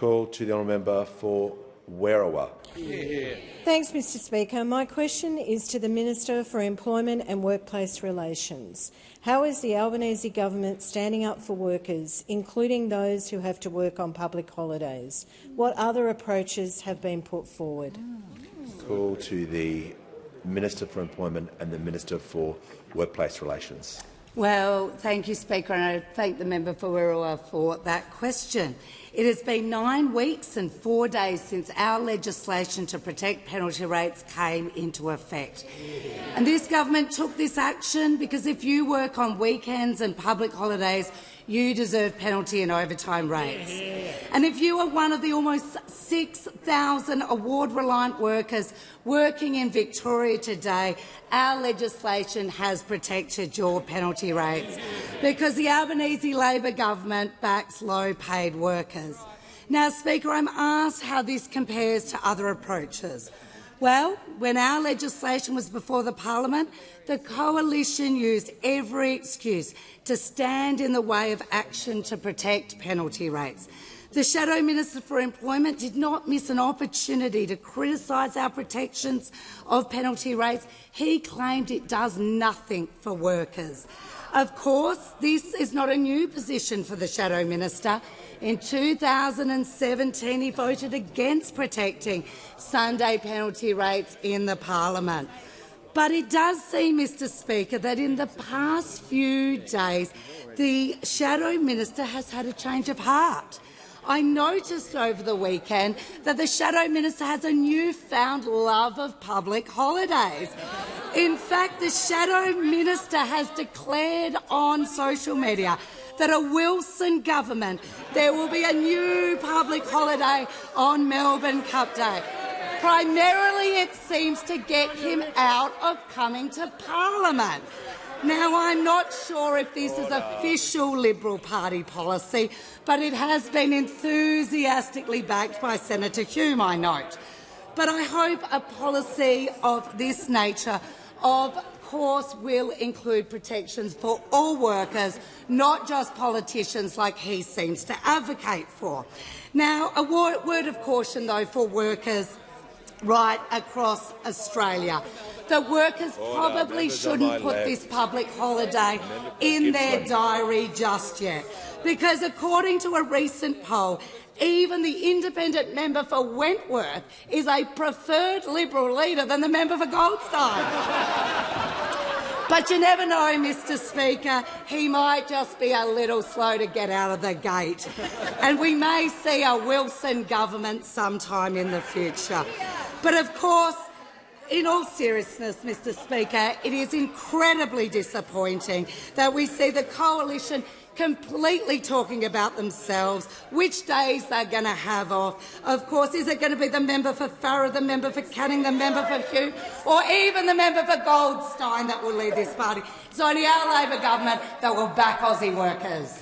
Call to the honourable member for Werriwa. Thanks, Mr Speaker. My question is to the Minister for Employment and Workplace Relations. How is the Albanese government standing up for workers, including those who have to work on public holidays? What other approaches have been put forward? Call to the Minister for Employment and the Minister for Workplace Relations. Well, thank you, Speaker, and I thank the member for Werriwa for that question. It has been 9 weeks and 4 days since our legislation to protect penalty rates came into effect. And this government took this action because if you work on weekends and public holidays, you deserve penalty and overtime rates. And if you are one of the almost 6,000 award-reliant workers working in Victoria today, our legislation has protected your penalty rates because the Albanese Labor government backs low-paid workers. Now, Speaker, I'm asked how this compares to other approaches. Well, when our legislation was before the parliament, the coalition used every excuse to stand in the way of action to protect penalty rates. The Shadow Minister for Employment did not miss an opportunity to criticise our protections of penalty rates. He claimed it does nothing for workers. Of course, this is not a new position for the Shadow Minister. In 2017, he voted against protecting Sunday penalty rates in the parliament. But it does seem, Mr Speaker, that in the past few days the Shadow Minister has had a change of heart. I noticed over the weekend that the Shadow Minister has a newfound love of public holidays. In fact, the Shadow Minister has declared on social media that a Wilson government there will be a new public holiday on Melbourne Cup Day. Primarily, it seems to get him out of coming to Parliament. Now, I'm not sure if this is official Liberal Party policy, but it has been enthusiastically backed by Senator Hume, I note. But I hope a policy of this nature, of course, will include protections for all workers, not just politicians like he seems to advocate for. Now, a word of caution, though, for workers right across Australia. The workers probably shouldn't put this public holiday in their diary just yet, because according to a recent poll, even the independent member for Wentworth is a preferred Liberal leader than the member for Goldstein. But you never know, Mr Speaker, he might just be a little slow to get out of the gate. And we may see a Wilson government sometime in the future. But of course, in all seriousness, Mr Speaker, it is incredibly disappointing that we see the coalition completely talking about themselves, which days they're going to have off. Of course, is it going to be the member for Farrer, the member for Canning, the member for Hume, or even the member for Goldstein that will lead this party? It's only our Labor government that will back Aussie workers.